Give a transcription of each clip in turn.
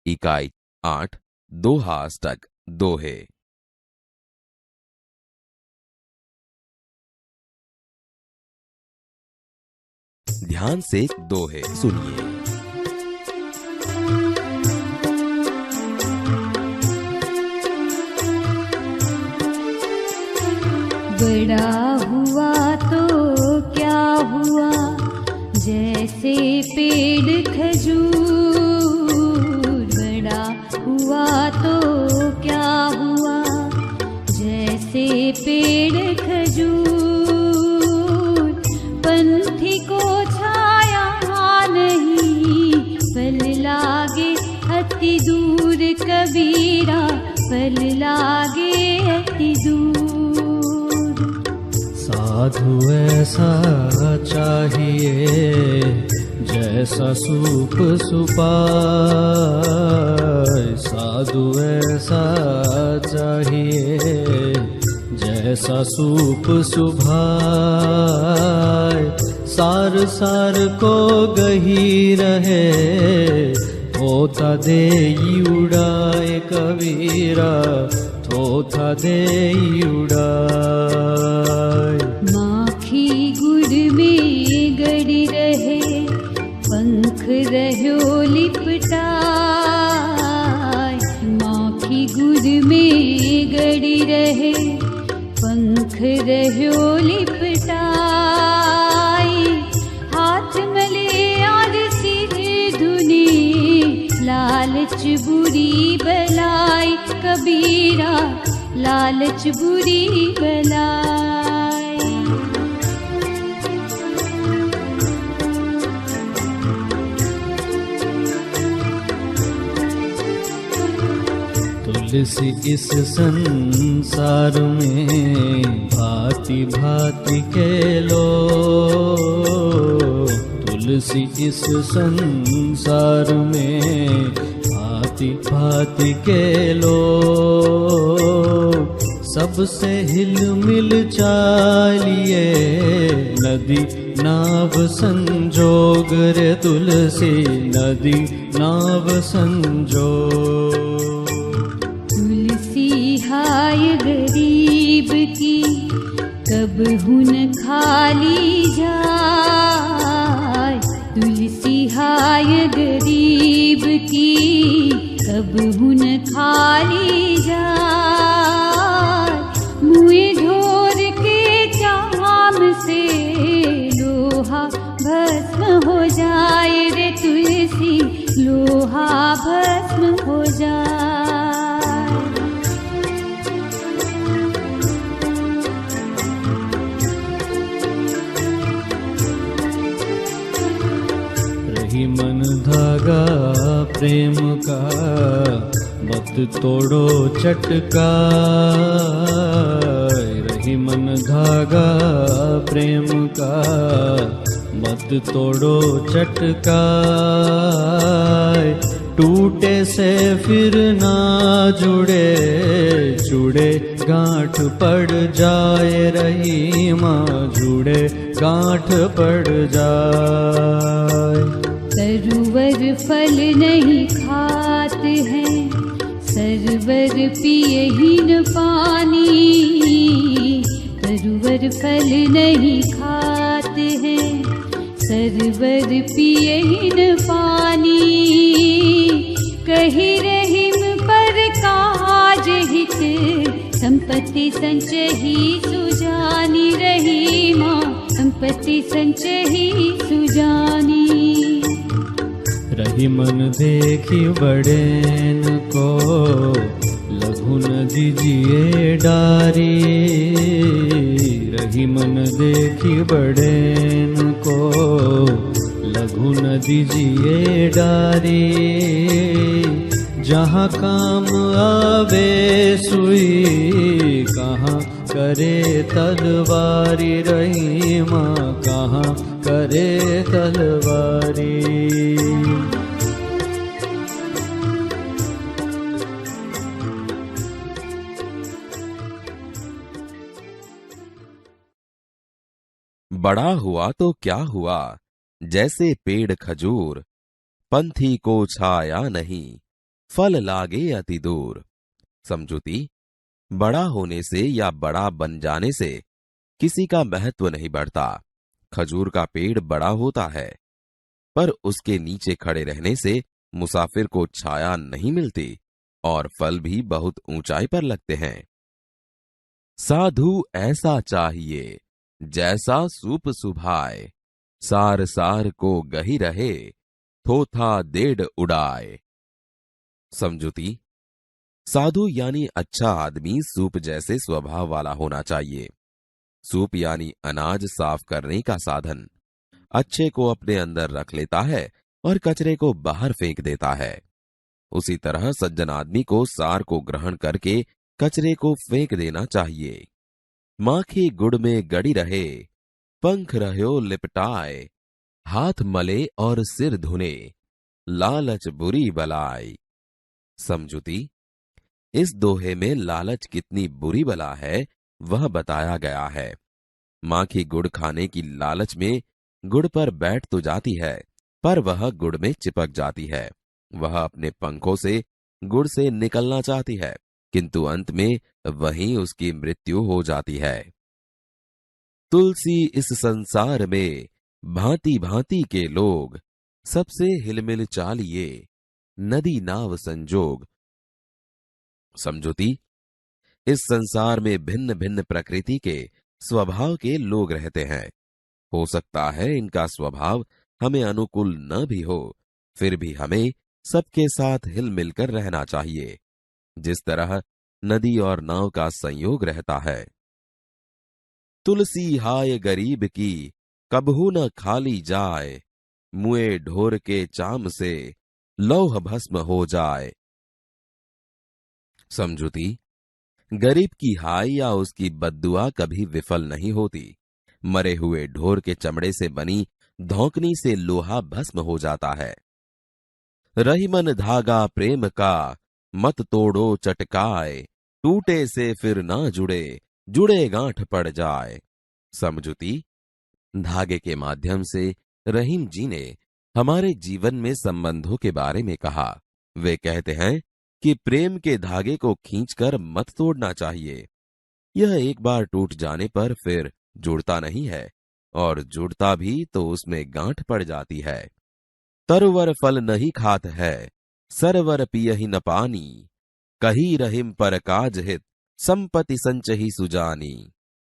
इकाई 8 दोहाष्टक दोहे। ध्यान से दोहे सुनिए। बड़ा हुआ तो क्या हुआ, जैसे पेड़ खजूर। बड़ा हुआ तो क्या हुआ, जैसे पेड़ खजूर। पंथी को छाया नहीं, फल लागे अति दूर। कबीरा फल लागे अति दूर। साधु ऐसा चाहिए, जैसा सूप सुपाए। साधु ऐसा चाहिए, जैसा सूप सुभाए। सार सार को गही रहे, थोथा देई उड़ाए। कबीरा थोथा देई उड़ाए। माखी गुड़ में गड़ी रहे, पंख रह्यो लिपटाए। माखी गुड़ में गड़ी रहे, पंख रह्यो लिपटाए। हाथ मले और सिर धुने, लालच बुरी बलाई। कबीरा लालच बुरी बलाई। तुलसी इस संसार में भांति भांति के लोग। तुलसी इस संसार में भांति भांति के लोग। सबसे हिल मिल चालिए, नदी नाव संजोग। रे तुलसी नदी नाव संजोग। तुलसी हाय गरीब की, कब हुन खाली जाए। तुलसी हाय गरीब की, कब हुन खाली जाए। मुए ढोर के चाम से, लोहा भस्म हो जाए। रे तुलसी लोहा भस्म हो जाए। रही मन धागा प्रेम का, मत तोड़ो चटका। रही मन धागा प्रेम का, मत तोड़ो चटका। टूटे से फिर ना जुड़े, जुड़े गांठ पड़ जाए। रही माँ जुड़े गांठ पड़ जाए। सरोवर फल नहीं खात हैं, सरवर पिए ही न पानी। सरोवर फल नहीं खात हैं, सरवर पिए ही न पानी। कही रहीम पर काज हित, संपत्ति संचही सुजानी। रही माँ संपत्ति संचही सुजानी। रही मन देखी बड़ेन को, लघु न दीजिए डारी। रही मन देखी बड़ेन को, लघु न दीजिए डारी। जहाँ काम आवे सुई, कहाँ करे तलवारी। रही माँ कहाँ करे तलवारी। बड़ा हुआ तो क्या हुआ, जैसे पेड़ खजूर, पंथी को छाया नहीं, फल लागे अति दूर। समझूती, बड़ा होने से या बड़ा बन जाने से किसी का महत्व नहीं बढ़ता। खजूर का पेड़ बड़ा होता है, पर उसके नीचे खड़े रहने से मुसाफिर को छाया नहीं मिलती और फल भी बहुत ऊंचाई पर लगते हैं। साधु ऐसा चाहिए, जैसा सूप सुभाए, सार सार को गही रहे, थोथा डेढ़ उड़ाए। समझूती, साधु यानी अच्छा आदमी सूप जैसे स्वभाव वाला होना चाहिए। सूप यानी अनाज साफ करने का साधन। अच्छे को अपने अंदर रख लेता है और कचरे को बाहर फेंक देता है। उसी तरह सज्जन आदमी को सार को ग्रहण करके कचरे को फेंक देना चाहिए। माखी गुड़ में गड़ी रहे, पंख रह्यो लिपटाए, हाथ मले और सिर धुने, लालच बुरी बलाई। समझूती, इस दोहे में लालच कितनी बुरी बला है वह बताया गया है। माखी गुड़ खाने की लालच में गुड़ पर बैठ तो जाती है, पर वह गुड़ में चिपक जाती है। वह अपने पंखों से गुड़ से निकलना चाहती है, किंतु अंत में वहीं उसकी मृत्यु हो जाती है। तुलसी इस संसार में भांति भांति के लोग, सबसे हिलमिल चालिए, नदी नाव संजोग। समझूती, इस संसार में भिन्न भिन्न प्रकृति के स्वभाव के लोग रहते हैं। हो सकता है इनका स्वभाव हमें अनुकूल न भी हो, फिर भी हमें सबके साथ हिल मिलकर रहना चाहिए, जिस तरह नदी और नाव का संयोग रहता है। तुलसी हाय गरीब की, कबहू न खाली जाए, मुए ढोर के चाम से, लौह भस्म हो जाए। समझूती, गरीब की हाय या उसकी बद्दुआ कभी विफल नहीं होती। मरे हुए ढोर के चमड़े से बनी धौंकनी से लोहा भस्म हो जाता है। रहीमन धागा प्रेम का, मत तोड़ो चटकाए, टूटे से फिर ना जुड़े, जुड़े गांठ पड़ जाए। समझूती, धागे के माध्यम से रहीम जी ने हमारे जीवन में संबंधों के बारे में कहा। वे कहते हैं कि प्रेम के धागे को खींचकर मत तोड़ना चाहिए। यह एक बार टूट जाने पर फिर जुड़ता नहीं है, और जुड़ता भी तो उसमें गांठ पड़ जाती है। तरवर फल नहीं खात है, सरवर पियहि न पानी, कही रहीम पर काज हित, संपत्ति संचही सुजानी।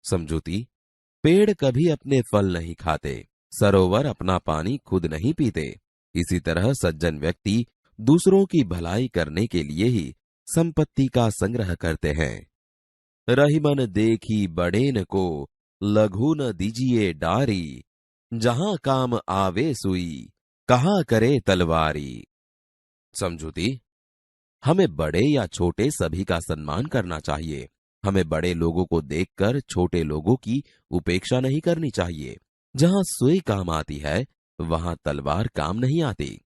समझूती, पेड़ कभी अपने फल नहीं खाते, सरोवर अपना पानी खुद नहीं पीते। इसी तरह सज्जन व्यक्ति दूसरों की भलाई करने के लिए ही संपत्ति का संग्रह करते हैं। रहीमन देखी बड़ेन को, लघु न दीजिए डारी, जहां काम आवे सुई, कहाँ करे तलवारी। समझूती, हमें बड़े या छोटे सभी का सम्मान करना चाहिए। हमें बड़े लोगों को देखकर छोटे लोगों की उपेक्षा नहीं करनी चाहिए। जहां सुई काम आती है, वहां तलवार काम नहीं आती।